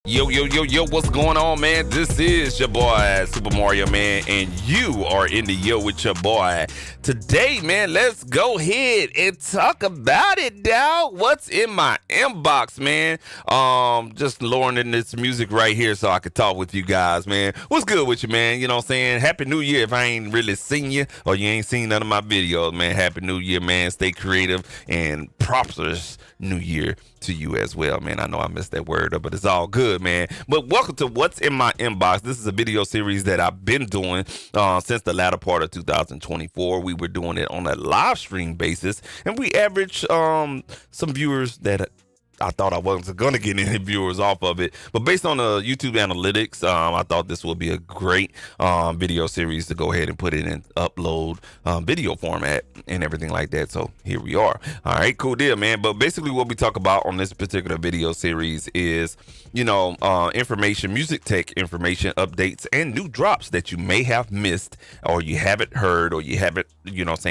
Yo, what's going on, man? This is your boy, Super Mario, man, and you are in the Yo with your boy. Today, man, let's go ahead and talk about it, dog. What's in my inbox, man? Just lowering this music right here so I could talk with you guys, man. What's good with you, man? You know what I'm saying? Happy New Year if I ain't really seen you or you ain't seen none of my videos, man. Happy New Year, man. Stay creative and prosperous New Year to you as well, man. I know I missed that word up, but it's all good, man. But welcome to What's in My Inbox. This is a video series that I've been doing since the latter part of 2024. We were doing it on a live stream basis, and we averaged some viewers that I thought I wasn't going to get any viewers off of it. But based on the YouTube analytics, I thought this would be a great video series to go ahead and put it in upload video format and everything like that. So here we are. All right, cool deal, man. But basically what we talk about on this particular video series is, information, music tech information, updates, and new drops that you may have missed or you haven't heard or you haven't,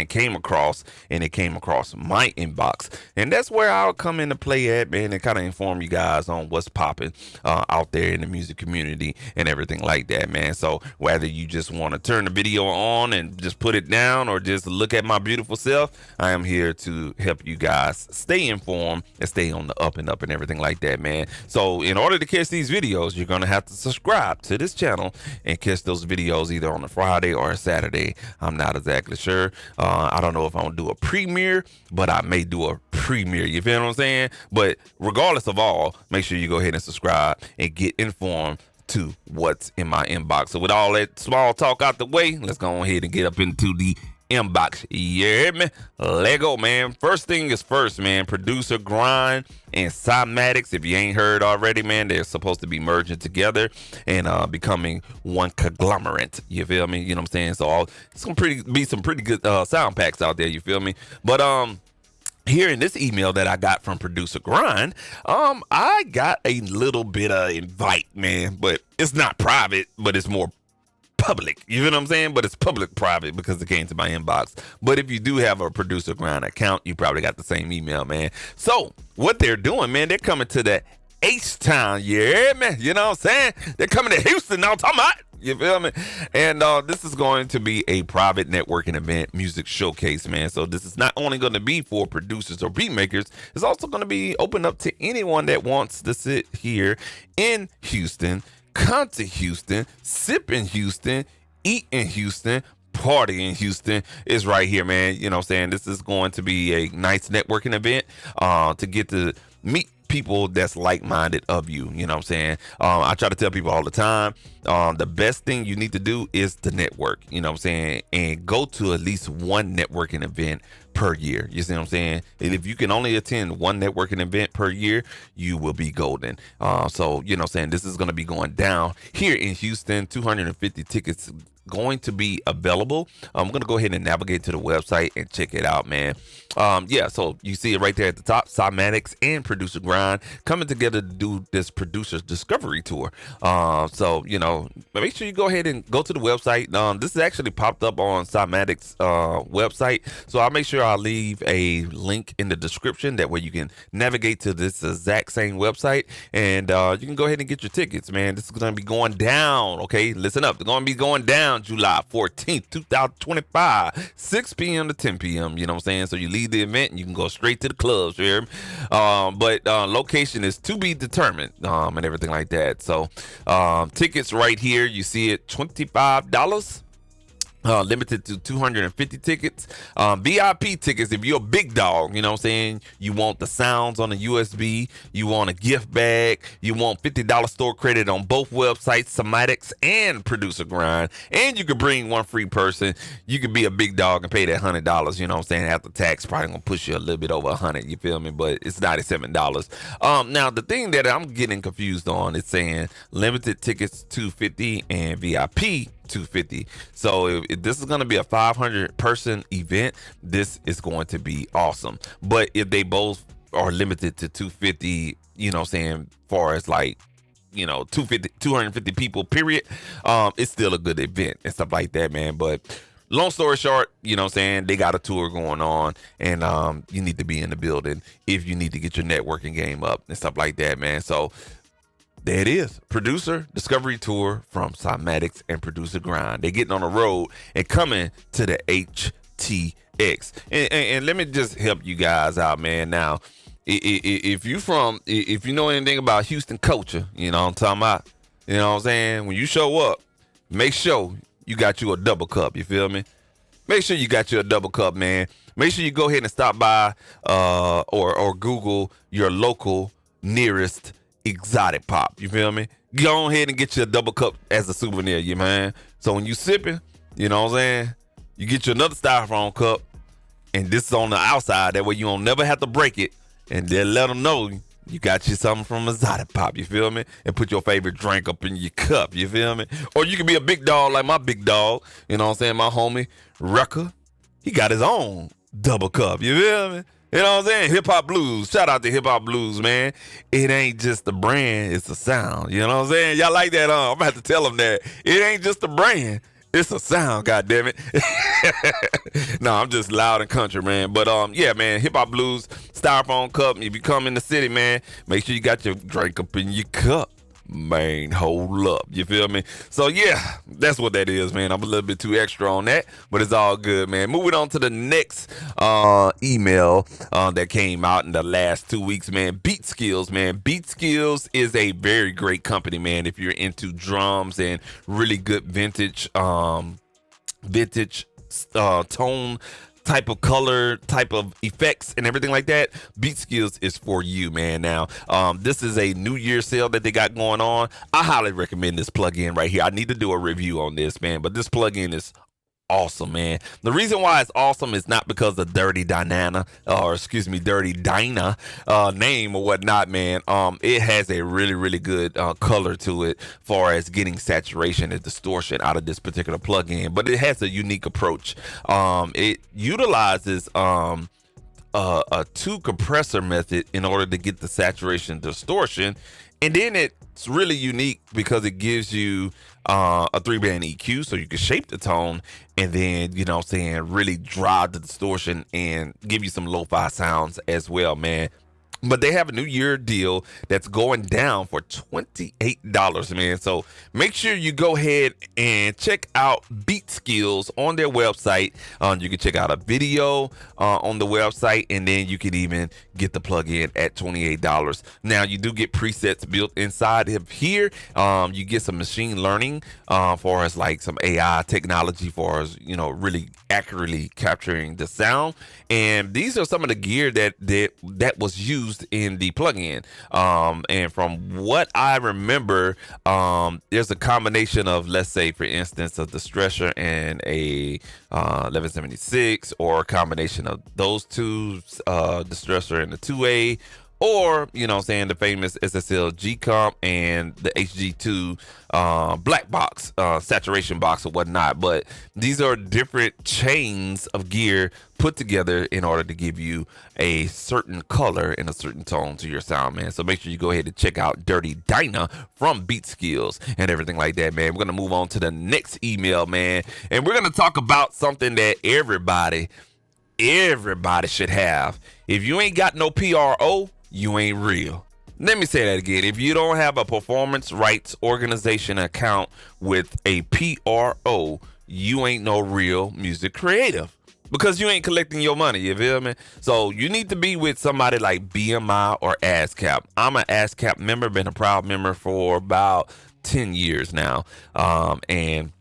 came across, and it came across my inbox. And that's where I'll come into play at, man, and kind of inform you guys on what's popping out there in the music community and everything like that, man. So whether you just want to turn the video on and just put it down or just look at my beautiful self, I am here to help you guys stay informed and stay on the up and up and everything like that, man. So in order to catch these videos, you're going to have to subscribe to this channel and catch those videos either on a Friday or a Saturday. I'm not exactly sure. I don't know if I'm going to do a premiere, but I may do a premiere. You feel what I'm saying? But regardless of all, make sure you go ahead and subscribe and get informed to what's in my inbox. So with all that small talk out the way, let's go ahead and get up into the inbox. You hear me? Lego, man. First thing is first, man. Producer Grind and Cymatics. If you ain't heard already, man, they're supposed to be merging together and becoming one conglomerate. You feel me? You know what I'm saying? So it's gonna be some pretty good sound packs out there. You feel me? But here in this email that I got from Producer Grind, I got a little bit of invite, man, but it's not private, but it's more public. You know what I'm saying? But it's public private because it came to my inbox. But if you do have a Producer Grind account, you probably got the same email, man. So what they're doing, man, they're coming to the H-Town, you hear me? You know what I'm saying? They're coming to Houston now, talking about. You feel me? And this is going to be a private networking event, music showcase, man. So this is not only going to be for producers or beat makers, it's also going to be open up to anyone that wants to sit here in Houston, come to Houston, sip in Houston, eat in Houston, party in Houston. Is right here, man. You know what I'm saying? This is going to be a nice networking event to get to meet people that's like-minded of you. You know what I'm saying? I try to tell people all the time, the best thing you need to do is to network, you know what I'm saying, and go to at least one networking event per year. You see what I'm saying? And if you can only attend one networking event per year, you will be golden. So, you know what I'm saying, this is going to be going down here in Houston. 250 tickets going to be available. I'm going to go ahead and navigate to the website and check it out, man. So you see it right there at the top, Cymatics and Producer Grind coming together to do this producer's discovery tour. So, make sure you go ahead and go to the website. This is actually popped up on Cymatics website. So I'll make sure I'll leave a link in the description. That way you can navigate to this exact same website and you can go ahead and get your tickets, man. This is going to be going down. Okay, listen up. They're going to be going down July 14th, 2025, 6 p.m. to 10 p.m. You know what I'm saying? So you leave the event and you can go straight to the clubs here. But location is to be determined and everything like that. So tickets right here, you see it, $25. Limited to 250 tickets. VIP tickets, if you're a big dog, you know what I'm saying, you want the sounds on the USB, you want a gift bag, you want $50 store credit on both websites, Cymatics and Producer Grind, and you could bring one free person. You could be a big dog and pay that $100, you know what I'm saying, after tax, probably gonna push you a little bit over 100, you feel me, but it's $97. Now the thing that I'm getting confused on is saying limited tickets 250 and VIP 250. So if this is going to be a 500 person event, this is going to be awesome. But if they both are limited to 250, you know what I'm saying, far as like, 250 people period, it's still a good event and stuff like that, man. But long story short, you know what I'm saying, they got a tour going on, and you need to be in the building if you need to get your networking game up and stuff like that, man. So there it is. Producer Discovery Tour from Cymatics and Producer Grind. They're getting on the road and coming to the HTX. And let me just help you guys out, man. Now, if you know anything about Houston culture, you know what I'm talking about. You know what I'm saying? When you show up, make sure you got you a double cup. You feel me? Make sure you got you a double cup, man. Make sure you go ahead and stop by or Google your local nearest exotic pop. You feel me? Go ahead and get you a double cup as a souvenir, you man. So when you sipping, you know what I'm saying? You get you another styrofoam cup, and this is on the outside. That way you don't never have to break it. And then let them know you got you something from Exotic Pop, you feel me? And put your favorite drink up in your cup, you feel me? Or you can be a big dog like my big dog, you know what I'm saying? My homie, Rucker, he got his own double cup, you feel me? You know what I'm saying? Hip Hop Blues. Shout out to Hip Hop Blues, man. It ain't just the brand, it's the sound. You know what I'm saying? Y'all like that, huh? I'm about to tell them that. It ain't just the brand. It's a sound, goddammit. No, I'm just loud and country, man. But yeah, man, Hip Hop Blues, styrofoam cup. If you come in the city, man, make sure you got your drink up in your cup. Man, hold up. You feel me? So yeah, that's what that is, man. I'm a little bit too extra on that, but it's all good, man. Moving on to the next email that came out in the last 2 weeks, man. Beat Skills, man. Beat Skills is a very great company, man. If you're into drums and really good vintage tone type of color, type of effects and everything like that, Beat Skills is for you, man. Now, this is a New Year sale that they got going on. I highly recommend this plugin right here. I need to do a review on this, man, but this plugin is awesome, man. The reason why it's awesome is not because of Dirty Dinah name or whatnot, man. It has a really good color to it far as getting saturation and distortion out of this particular plugin, but it has a unique approach. It utilizes a two compressor method in order to get the saturation distortion, and then it's really unique because it gives you a 3-band EQ, so you can shape the tone and then, you know what I'm saying, really drive the distortion and give you some lo-fi sounds as well, man. But they have a New Year deal that's going down for $28, man. So make sure you go ahead and check out Beat Skills on their website. You can check out a video on the website, and then you can even get the plugin at $28. Now, you do get presets built inside of here. You get some machine learning for us, like some AI technology for us, you know, really accurately capturing the sound. And these are some of the gear that was used in the plugin. And from what I remember, there's a combination of, let's say, for instance, a distressor and a 1176, or a combination of those two, distressor and the 2A, or, you know what I'm saying, the famous SSL G comp and the HG2 black box, saturation box or whatnot. But these are different chains of gear put together in order to give you a certain color and a certain tone to your sound, man. So make sure you go ahead and check out Dirty Dinah from Beat Skills and everything like that, man. We're going to move on to the next email, man. And we're going to talk about something that everybody should have. If you ain't got no PRO, you ain't real. Let me say that again. If you don't have a performance rights organization account with a PRO, you ain't no real music creative, because you ain't collecting your money, you feel me? So you need to be with somebody like BMI or ASCAP. I'm an ASCAP member, been a proud member for about 10 years now. And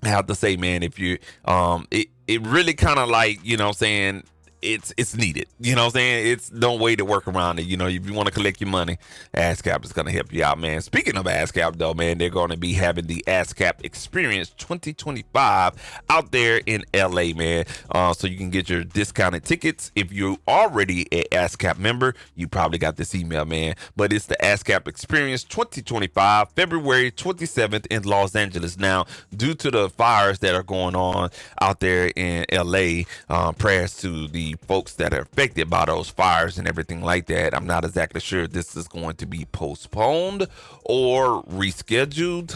I have to say, man, if you, it really kind of like, you know what I'm saying, it's needed. You know what I'm saying? It's no way to work around it. You know, if you want to collect your money, ASCAP is going to help you out, man. Speaking of ASCAP, though, man, they're going to be having the ASCAP Experience 2025 out there in LA, man. So you can get your discounted tickets. If you're already an ASCAP member, you probably got this email, man. But it's the ASCAP Experience 2025, February 27th in Los Angeles. Now, due to the fires that are going on out there in LA, prayers to the the folks that are affected by those fires and everything like that. I'm not exactly sure if this is going to be postponed or rescheduled.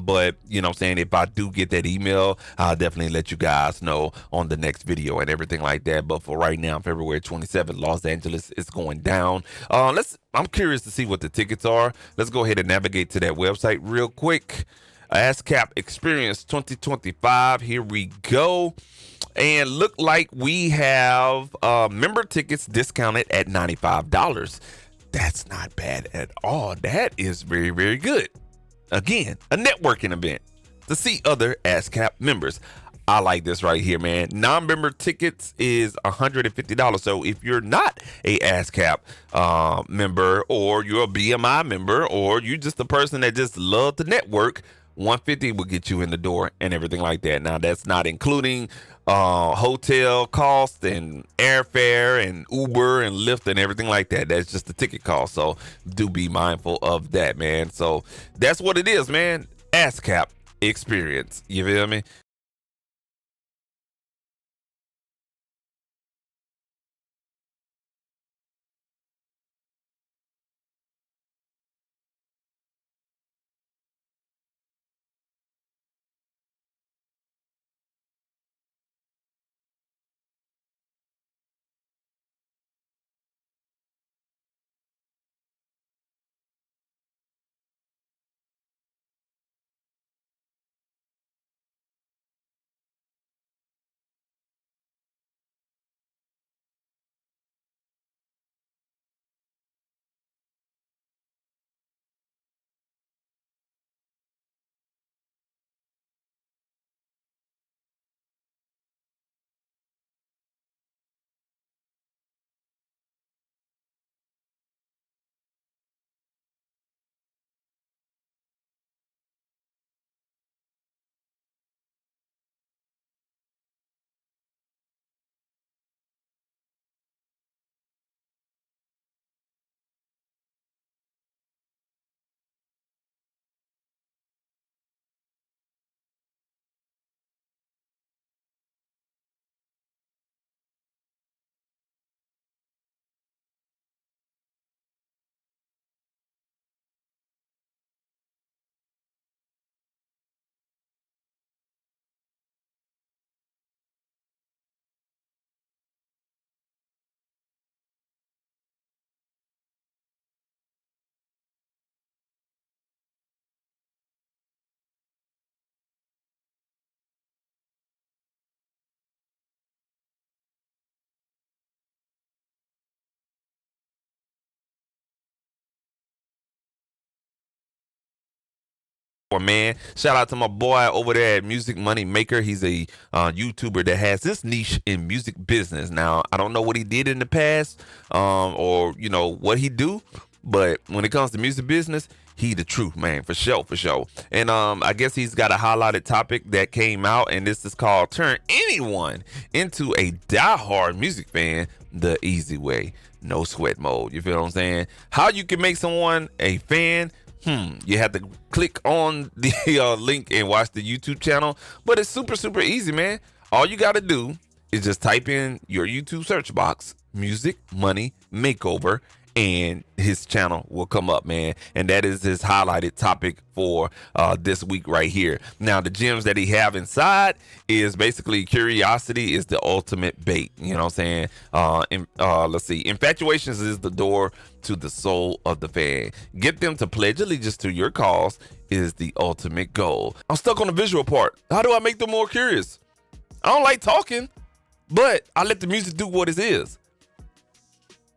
But you know what I'm saying, if I do get that email, I'll definitely let you guys know on the next video and everything like that. But for right now, February 27th, Los Angeles is going down. I'm curious to see what the tickets are. Let's go ahead and navigate to that website real quick. ASCAP Experience 2025. Here we go. And look like we have member tickets discounted at $95. That's not bad at all. That is very, very good. Again, a networking event to see other ASCAP members. I like this right here, man. Non-member tickets is $150. So if you're not a ASCAP member, or you're a BMI member, or you're just a person that just love to network, $150 will get you in the door and everything like that. Now, that's not including hotel cost and airfare and Uber and Lyft and everything like that. That's just the ticket cost. So do be mindful of that, man. So that's what it is, man. ASCAP Experience. You feel me? Man, shout out to my boy over there at Music Money Maker. He's a YouTuber that has this niche in music business. Now, I don't know what he did in the past, or you know what he do, but when it comes to music business, he the truth, man, for sure, for sure. And I guess he's got a highlighted topic that came out, and this is called "Turn Anyone into a Diehard Music Fan the Easy Way." No sweat mode. You feel what I'm saying? How you can make someone a fan? You have to click on the link and watch the YouTube channel, but it's super, super easy, man. All you got to do is just type in your YouTube search box, Music Money Makeover, and his channel will come up, man. And that is his highlighted topic for this week right here. Now, the gems that he have inside is basically curiosity is the ultimate bait. You know what I'm saying? Let's see. Infatuations is the door to the soul of the fan. Get them to pledge allegiance to your cause is the ultimate goal. I'm stuck on the visual part. How do I make them more curious? I don't like talking, but I let the music do what it is.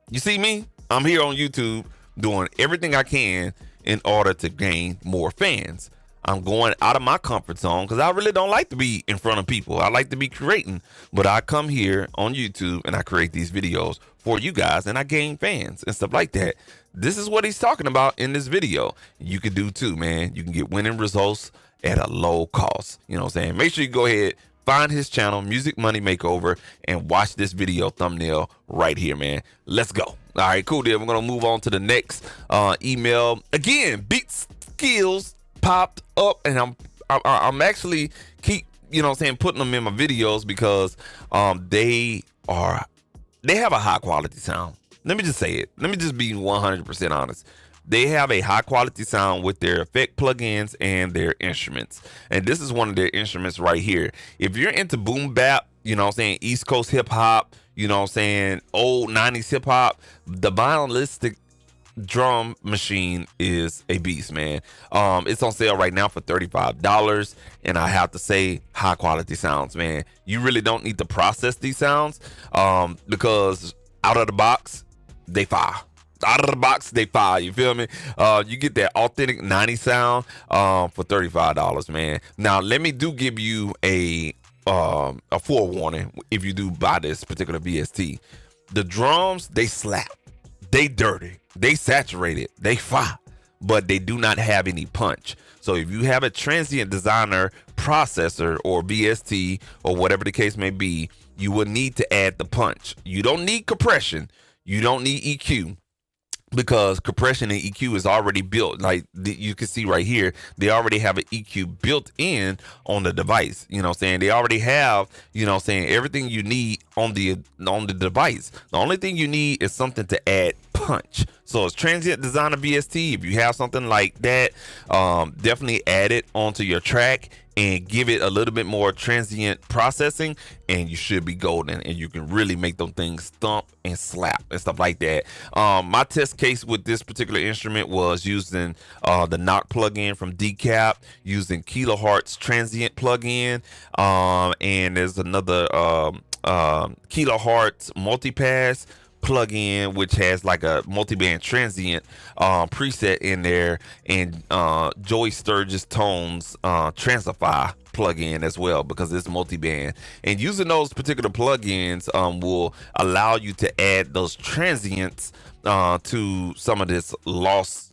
You see me? I'm here on YouTube doing everything I can in order to gain more fans. I'm going out of my comfort zone because I really don't like to be in front of people. I like to be creating, but I come here on YouTube and I create these videos for you guys and I gain fans and stuff like that. This is what he's talking about in this video. You can do too, man. You can get winning results at a low cost. You know what I'm saying? Make sure you go ahead, find his channel, Music Money Makeover, and watch this video thumbnail right here, man. Let's go. All right, cool deal. We're going to move on to the next email. Again, Beat Skills popped up, and I'm actually keep, you know what I'm saying, putting them in my videos because they are they have a high quality sound. Let me just say it. Let me just be 100% honest. They have a high quality sound with their effect plugins and their instruments. And this is one of their instruments right here. If you're into boom bap, you know what I'm saying, East Coast hip hop, you know what I'm saying, old 90s hip hop, the vinylistic drum machine is a beast, man. It's on sale right now for $35, and I have to say, high quality sounds, man. You really don't need to process these sounds, because out of the box they fire. Out of the box they fire. You feel me? You get that authentic 90 sound for $35, man. Now let me give you a forewarning if you do buy this particular VST. The drums, they slap, they dirty, they saturated, they fire, but they do not have any punch. So if you have a transient designer processor or VST or whatever the case may be, you will need to add the punch. You don't need compression, you don't need EQ, because compression and EQ is already built. Like you can see right here, they already have an EQ built in on the device. You know what I'm saying? They already have, you know what I'm saying, everything you need on the device. The only thing you need is something to add punch. So it's transient designer VST. If you have something like that, definitely add it onto your track and give it a little bit more transient processing, and you should be golden, and you can really make those things thump and slap and stuff like that. My test case with this particular instrument was using the knock plugin from Decap, using Kilohertz transient plugin, and there's another Kilohertz multipass plugin which has like a multi-band transient preset in there, and Joey Sturgis Tones Transify plugin as well, because it's multi-band. And using those particular plugins will allow you to add those transients to some of this loss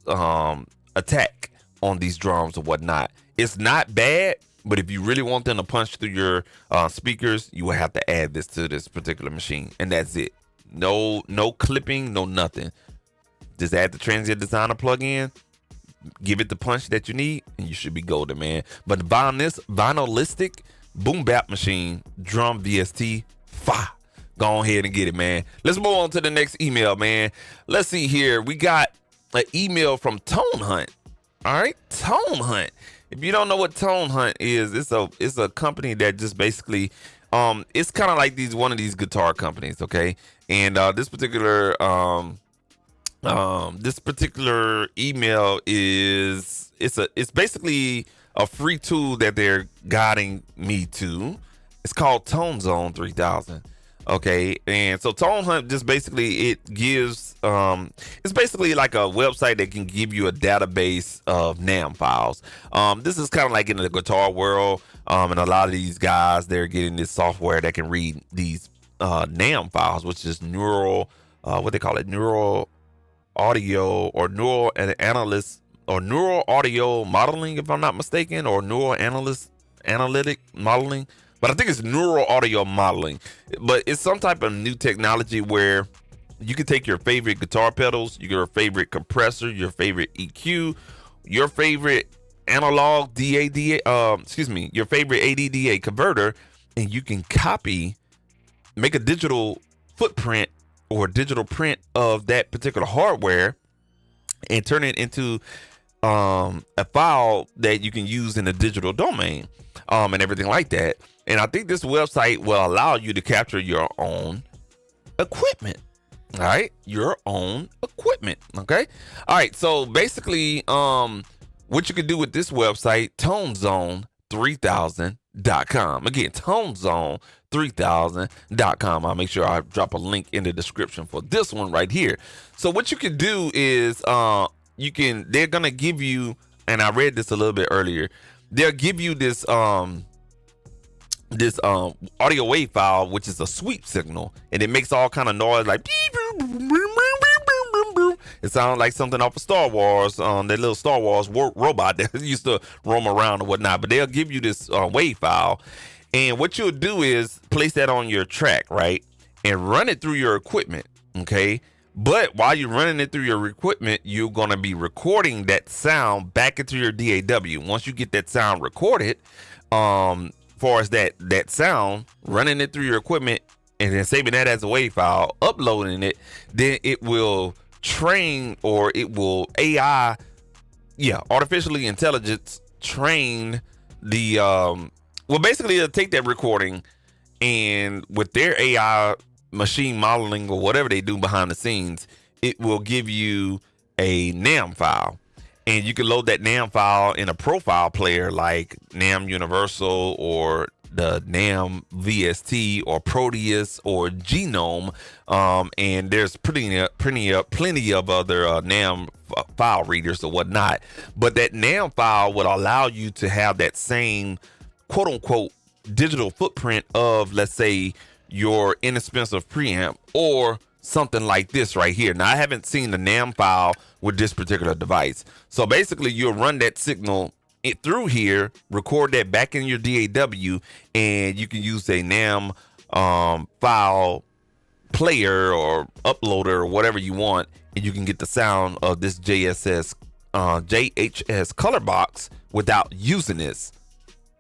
attack on these drums or whatnot. It's not bad, but if you really want them to punch through your speakers, you will have to add this to this particular machine, and that's it. No clipping, no nothing. Just add the transient designer plugin, give it the punch that you need, and you should be golden, man. But the vinylistic boom bap machine drum VST, fire. Go ahead and get it, man. Let's move on to the next email, man. Let's see here. We got an email from Tone Hunt. All right, Tone Hunt. If you don't know what Tone Hunt is, it's a company that just basically it's kind of like one of these guitar companies, okay? And this particular email is it's basically a free tool that they're guiding me to. It's called Tone Zone 3000. Okay, and so Tone Hunt just basically it gives it's basically like a website that can give you a database of NAM files. This is kind of like in the guitar world, and a lot of these guys, they're getting this software that can read these NAM files, which is neural audio or neural analyst or neural audio modeling, if I'm not mistaken, or neural analytic modeling. But I think it's neural audio modeling. But it's some type of new technology where you can take your favorite guitar pedals, your favorite compressor, your favorite EQ, your favorite analog your favorite ADDA converter, and you can make a digital footprint or a digital print of that particular hardware and turn it into a file that you can use in a digital domain, and everything like that. And I think this website will allow you to capture your own equipment. All right, your own equipment. Okay, all right. So basically, what you can do with this website, ToneZone3000.com. Again, ToneZone3000.com. I'll make sure I drop a link in the description for this one right here. So what you can do is, they're gonna give you, and I read this a little bit earlier. They'll give you this audio wave file, which is a sweep signal, and it makes all kind of noise like it sounds like something off of Star Wars, that little Star Wars robot that used to roam around or whatnot. But they'll give you this wave file, and what you'll do is place that on your track, right, and run it through your equipment, okay? But while you're running it through your equipment, you're going to be recording that sound back into your DAW. Once you get that sound recorded, far as that sound, running it through your equipment, and then saving that as a WAV file, uploading it, then it will train, or it will AI, artificially intelligence train the well, basically it'll take that recording, and with their AI machine modeling or whatever they do behind the scenes, it will give you a NAM file. And you can load that NAM file in a profile player like NAM Universal or the NAM VST or Proteus or Genome. And there's plenty of other NAM file readers or whatnot. But that NAM file would allow you to have that same quote unquote digital footprint of, let's say, your inexpensive preamp or something like this right here. Now, I haven't seen the NAM file with this particular device. So basically, you'll run that signal through here, record that back in your DAW, and you can use a NAM file player or uploader or whatever you want, and you can get the sound of this JHS color box without using this.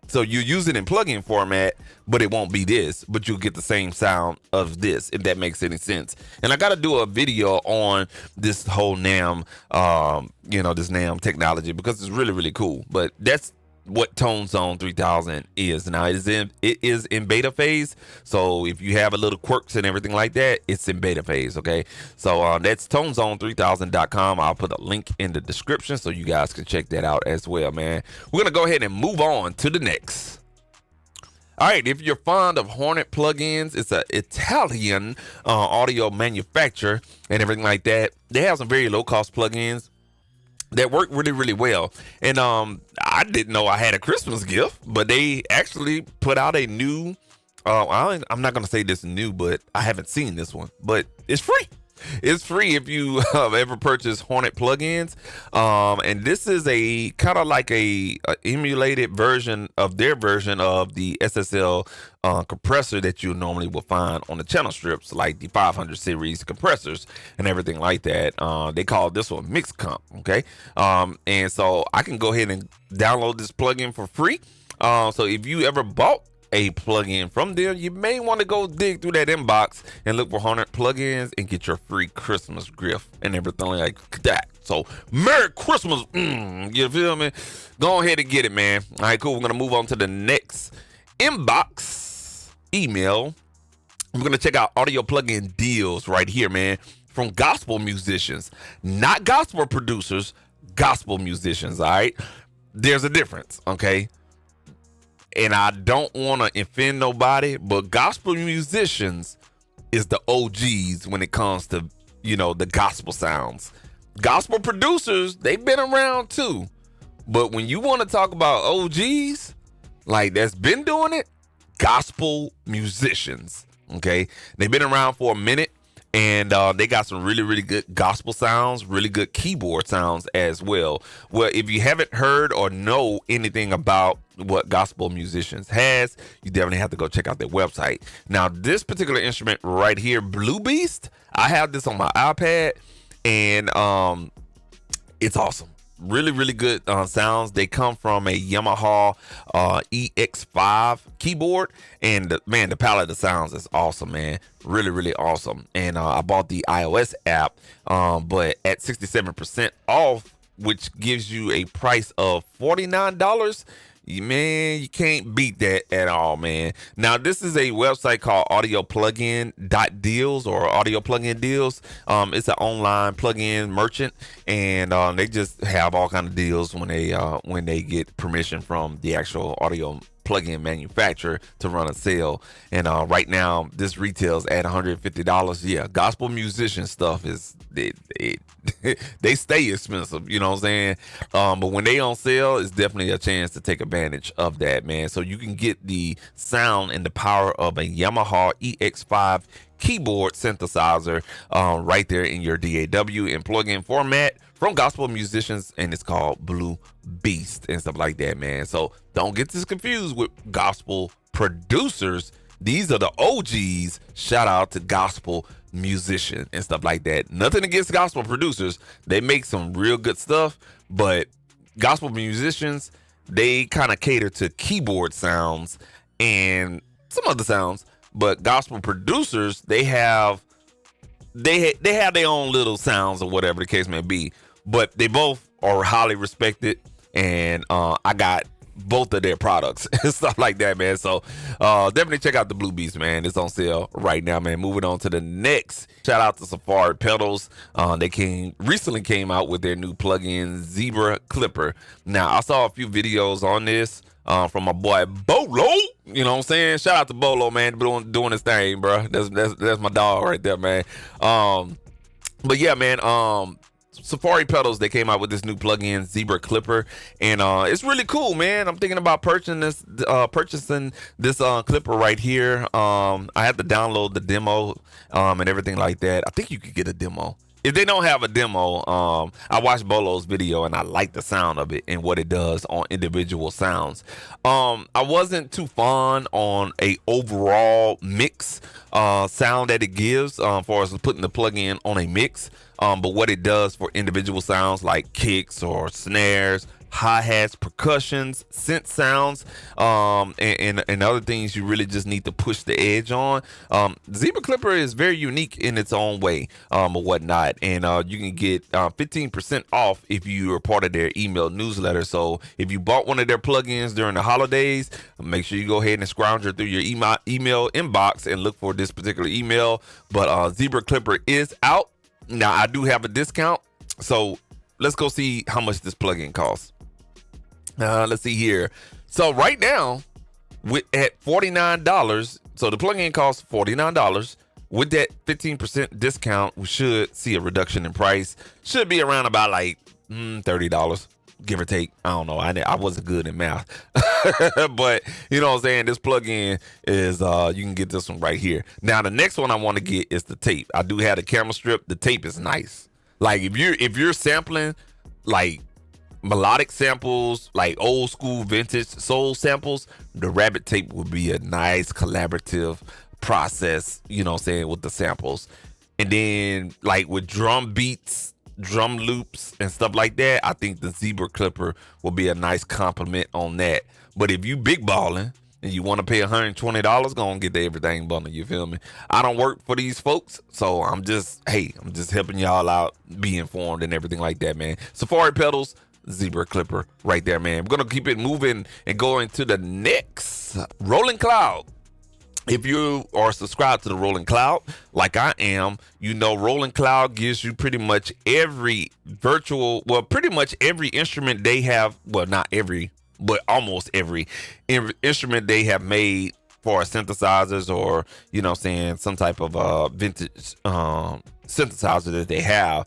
So you use it in plugin format, but it won't be this, but you'll get the same sound of this, if that makes any sense. And I got to do a video on this whole NAM, this NAM technology, because it's really, really cool. But that's what Tone Zone 3000 is. Now it is in beta phase. So if you have a little quirks and everything like that, it's in beta phase. Okay. So that's tonezone3000.com. I'll put a link in the description so you guys can check that out as well, man. We're going to go ahead and move on to the next. All right, if you're fond of Hornet plugins, it's an Italian audio manufacturer and everything like that. They have some very low-cost plugins that work really, really well. And I didn't know I had a Christmas gift, but they actually put out a new, I'm not going to say this new, but I haven't seen this one, but it's free. It's free if you ever purchase Hornet plugins. And this is a kind of like a emulated version of their version of the SSL compressor that you normally will find on the channel strips, like the 500 series compressors and everything like that. They call this one Mix Comp. Okay. And so I can go ahead and download this plugin for free. So if you ever bought a plugin from them, you may want to go dig through that inbox and look for Hornet plugins and get your free Christmas gift and everything like that. So Merry Christmas. You feel me? Go ahead and get it, man. All right, cool. We're going to move on to the next inbox email. We're going to check out audio plugin deals right here, man, from gospel musicians, not gospel producers, gospel musicians. All right. There's a difference. Okay. And I don't want to offend nobody, but gospel musicians is the OGs when it comes to, the gospel sounds. Gospel producers, they've been around too. But when you want to talk about OGs, like that's been doing it, gospel musicians, okay? They've been around for a minute, and they got some really, really good gospel sounds, really good keyboard sounds as well. Well, if you haven't heard or know anything about what gospel musicians has, you definitely have to go check out their website. Now, this particular instrument right here, Blue Beast, I have this on my iPad, and it's awesome. Really, really good sounds. They come from a Yamaha EX5 keyboard, and the palette of sounds is awesome, man. Really, really awesome. And I bought the iOS app, but at 67% off, which gives you a price of $49. Man, you can't beat that at all, man. Now, this is a website called audioplugin.deals or audio plugin deals. It's an online plugin merchant, and they just have all kind of deals when they get permission from the actual audio plugin manufacturer to run a sale. And right now, this retails at $150. Yeah, gospel musician stuff is they stay expensive, you know what I'm saying? But when they on sale, it's definitely a chance to take advantage of that, man. So you can get the sound and the power of a Yamaha EX5 keyboard synthesizer right there in your DAW in plugin format from gospel musicians, and it's called Blue Beast and stuff like that, man. So don't get this confused with gospel producers. These are the OGs. Shout out to gospel musician and stuff like that. Nothing against gospel producers. They make some real good stuff, but gospel musicians, they kind of cater to keyboard sounds and some other sounds, but gospel producers, they have their own little sounds or whatever the case may be. But they both are highly respected, and I got both of their products and stuff like that, man. So definitely check out the Blue Beast, man. It's on sale right now, man. Moving on to the next. Shout out to Safari Pedals. They recently came out with their new plug-in Zebra Clipper. Now, I saw a few videos on this from my boy Bolo. You know what I'm saying? Shout out to Bolo, man, doing his thing, bro. That's my dog right there, man. But yeah, man. Safari Pedals, they came out with this new plug-in Zebra Clipper, and it's really cool, man. I'm thinking about purchasing this clipper right here. I had to download the demo and everything like that. I think you could get a demo. If they don't have a demo, I watched Bolo's video and I like the sound of it and what it does on individual sounds. I wasn't too fond on a overall mix sound that it gives for us putting the plug-in on a mix. But what it does for individual sounds like kicks or snares, hi-hats, percussions, synth sounds, and other things you really just need to push the edge on. Zebra Clipper is very unique in its own way or whatnot. And you can get 15% off if you are part of their email newsletter. So if you bought one of their plugins during the holidays, make sure you go ahead and scrounge through your email inbox and look for this particular email. But Zebra Clipper is out. Now, I do have a discount. So let's go see how much this plugin costs. Let's see here. So right now, at $49, so the plugin costs $49. With that 15% discount, we should see a reduction in price. Should be around about like $30, give or take. I don't know. I wasn't good in math. But you know what I'm saying? This plugin is, you can get this one right here. Now, the next one I want to get is the tape. I do have the camera strip. The tape is nice. Like if you're sampling like melodic samples, like old school vintage soul samples, the rabbit tape would be a nice collaborative process, you know what I'm saying, with the samples. And then like with drum beats, drum loops and stuff like that, I think the Zebra Clipper will be a nice compliment on that. But if you big balling and you want to pay $120, go and get the everything bundle, you feel me? I don't work for these folks, so I'm just helping y'all out, be informed and everything like that, man. Safari Pedals, Zebra Clipper right there, man. We're gonna keep it moving and going to the next. Rolling Cloud. If you are subscribed to the Rolling Cloud, like I am, you know Rolling Cloud gives you pretty much every instrument they have. Well, not every, but almost every instrument they have made for synthesizers, or, you know what I'm saying, some type of vintage synthesizer that they have.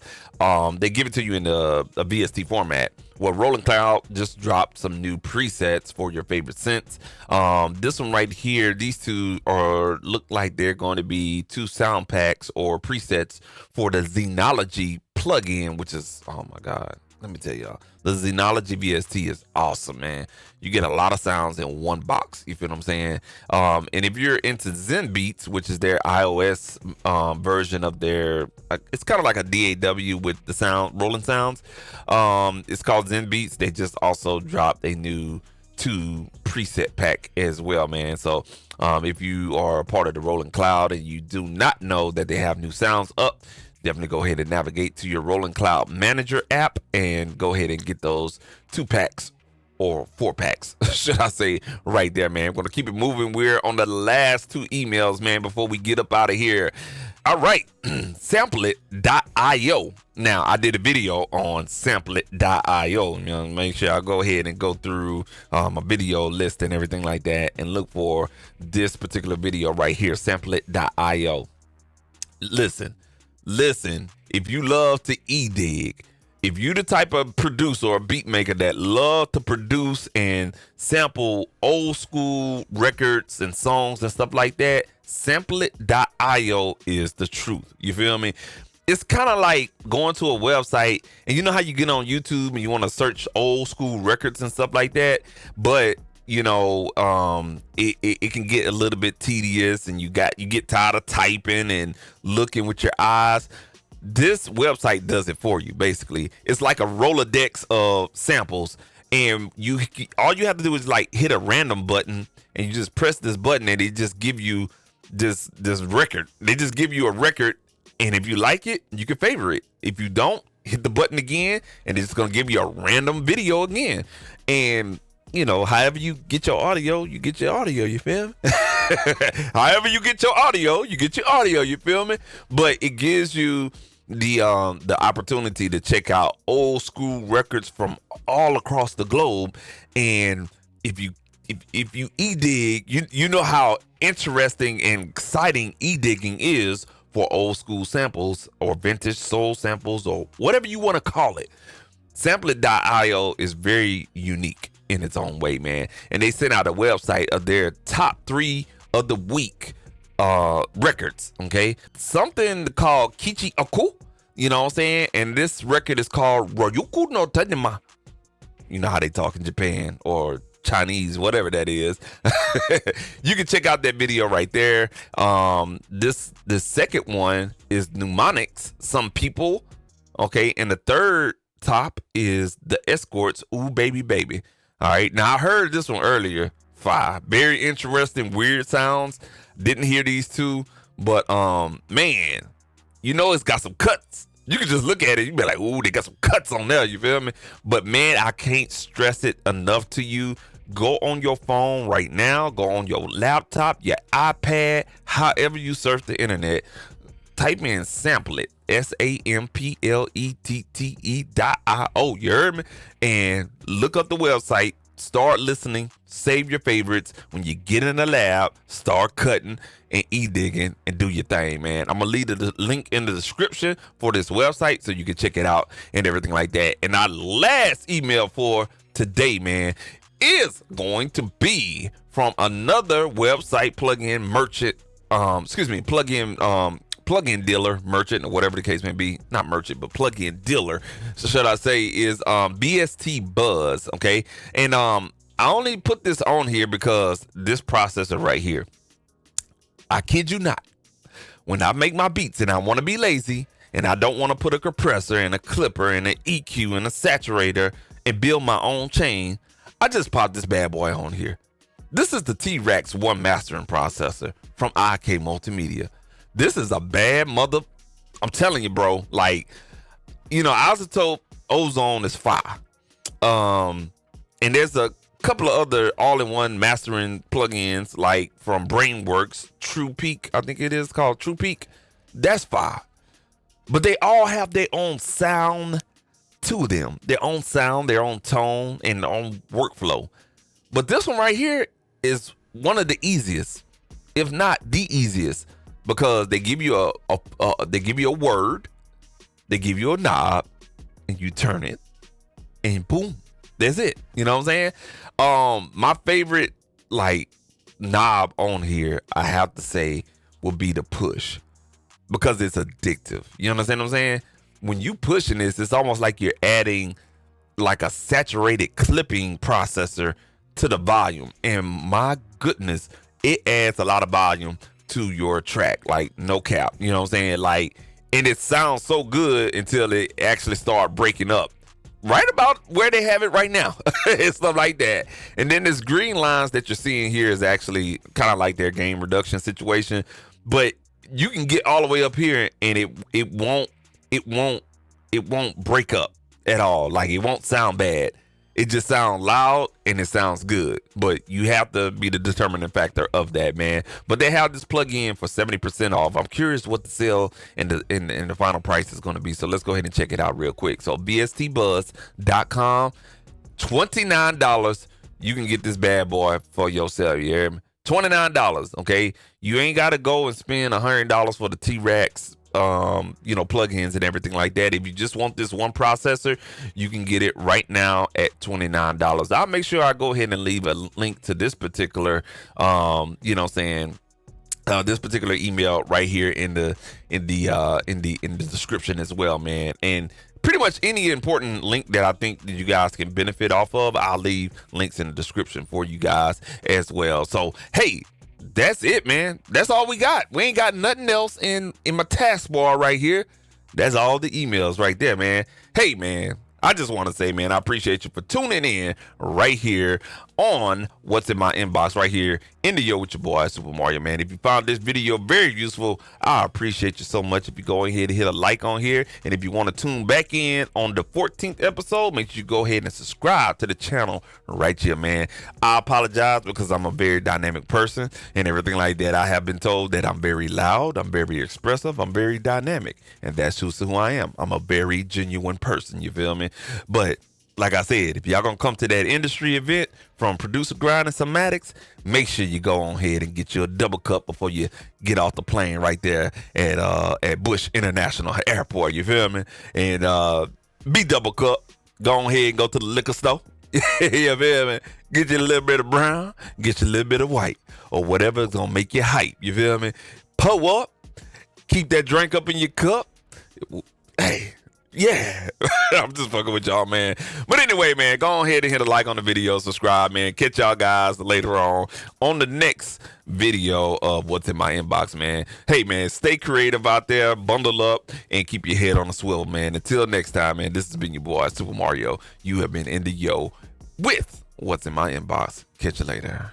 They give it to you in a VST format. Well, Rolling Cloud just dropped some new presets for your favorite synths. This one right here, these two look like they're going to be 2 sound packs or presets for the Xenology plugin, which is, oh my God, let me tell y'all, the Xenology VST is awesome, man. You get a lot of sounds in one box. You feel what I'm saying? And if you're into Zen Beats, which is their iOS version of their, it's kind of like a DAW with the sound, rolling sounds. It's called Zen Beats. They just also dropped a new 2 preset pack as well, man. So if you are a part of the Rolling Cloud and you do not know that they have new sounds up, definitely go ahead and navigate to your Rolling Cloud Manager app and go ahead and get those 2 packs or 4 packs, should I say, right there, man. I'm going to keep it moving. We're on the last 2 emails, man, before we get up out of here. All right, Samplette.io. Now, I did a video on Samplette.io. You know, make sure I go ahead and go through my video list and everything like that and look for this particular video right here, Samplette.io. Listen, if you love to e-dig, if you the type of producer or beat maker that love to produce and sample old school records and songs and stuff like that, Samplette.io is the truth. You feel me? It's kind of like going to a website, and you know how you get on YouTube and you want to search old school records and stuff like that, but you know, it can get a little bit tedious, and you get tired of typing and looking with your eyes. This website does it for you. Basically, it's like a Rolodex of samples, and all you have to do is like hit a random button, and you just press this button, and it just give you this record. They just give you a record, and if you like it, you can favor it. If you don't, hit the button again, and it's gonna give you a random video again. And however you get your audio, you get your audio. You feel me? However you get your audio, you get your audio. You feel me? But it gives you the opportunity to check out old school records from all across the globe. And if you e-dig, you know how interesting and exciting e-digging is for old school samples or vintage soul samples or whatever you want to call it. Samplette.io is very unique in its own way, man. And they sent out a website of their top 3 of the week records, okay? Something called Kichi Aku, you know what I'm saying? And this record is called Royuku no Tanima. You know how they talk in Japan or Chinese, whatever that is. You can check out that video right there. The second one is Mnemonics, Some People, okay? And the third top is The Escorts, Ooh Baby Baby. All right, now I heard this one earlier. 5 very interesting, weird sounds. Didn't hear these two, but man, it's got some cuts. You can just look at it, you be like, ooh, they got some cuts on there, you feel me? But man, I can't stress it enough to you. Go on your phone right now, go on your laptop, your iPad, however you surf the internet. Type in Samplette, SAMPLETTE.io, you heard me? And look up the website, start listening, save your favorites. When you get in the lab, start cutting and e-digging and do your thing, man. I'm going to leave the link in the description for this website so you can check it out and everything like that. And our last email for today, man, is going to be from another website plugin merchant, plug-in dealer, merchant, or whatever the case may be. Not merchant, but plug-in dealer. So should I say is BST Buzz, okay? And I only put this on here because this processor right here, I kid you not, when I make my beats and I want to be lazy and I don't want to put a compressor and a clipper and an EQ and a saturator and build my own chain, I just pop this bad boy on here. This is the T-Rex 1 mastering processor from IK Multimedia. This is a bad mother. I'm telling you, bro. Like, Isotope Ozone is fire. And there's a couple of other all-in-one mastering plugins, like from Brainworks, True Peak. I think it is called True Peak. That's fire. But they all have their own sound to them. Their own sound, their own tone, and their own workflow. But this one right here is one of the easiest, if not the easiest. Because they give you a word, they give you a knob, and you turn it, and boom, that's it. You know what I'm saying? My favorite knob on here, I have to say, would be the push, because it's addictive. You understand what I'm saying? When you pushing this, it's almost like you're adding like a saturated clipping processor to the volume, and my goodness, it adds a lot of volume to your track, like no cap, you know what I'm saying? And it sounds so good until it actually start breaking up right about where they have it right now and stuff like that. And then this green lines that you're seeing here is actually kind of like their gain reduction situation, but you can get all the way up here and it won't break up at all. Like, it won't sound bad. It just sounds loud and it sounds good, but you have to be the determining factor of that, man. But they have this plug-in for 70% off. I'm curious what the sale and the final price is going to be. So let's go ahead and check it out real quick. So bstbuzz.com, $29. You can get this bad boy for yourself. You hear me? $29. Okay, you ain't got to go and spend $100 for the T-Rex plugins and everything like that. If you just want this one processor, you can get it right now at $29. I'll make sure I go ahead and leave a link to this particular this particular email right here in the description as well, man. And pretty much any important link that I think that you guys can benefit off of, I'll leave links in the description for you guys as well. So hey, that's it, man. That's all we got. We ain't got nothing else in my taskbar right here. That's all the emails right there, man. Hey, man, I just want to say, man, I appreciate you for tuning in right here on What's in My Inbox, right here in the Yo with your boy, Super Mario, man. If you found this video very useful, I appreciate you so much. If you go ahead and hit a like on here, and if you want to tune back in on the 14th episode, make sure you go ahead and subscribe to the channel right here, man. I apologize because I'm a very dynamic person and everything like that. I have been told that I'm very loud, I'm very expressive, I'm very dynamic, and that's just who I am. I'm a very genuine person, you feel me? But like I said, if y'all gonna come to that industry event from Producer Grind and Somatics, make sure you go on ahead and get you a double cup before you get off the plane right there at Bush International Airport. You feel me? And be double cup. Go on ahead and go to the liquor store. You feel me? Get you a little bit of brown, get you a little bit of white, or whatever is gonna make you hype. You feel me? Pull up, keep that drink up in your cup. Hey. Yeah, I'm just fucking with y'all, man. But anyway, man, go ahead and hit a like on the video, subscribe, man. Catch y'all guys later on the next video of What's in My Inbox, man. Hey, man, stay creative out there, bundle up, and keep your head on the swivel, man. Until next time, man, this has been your boy, Super Mario. You have been in the Yo with What's in My Inbox. Catch you later.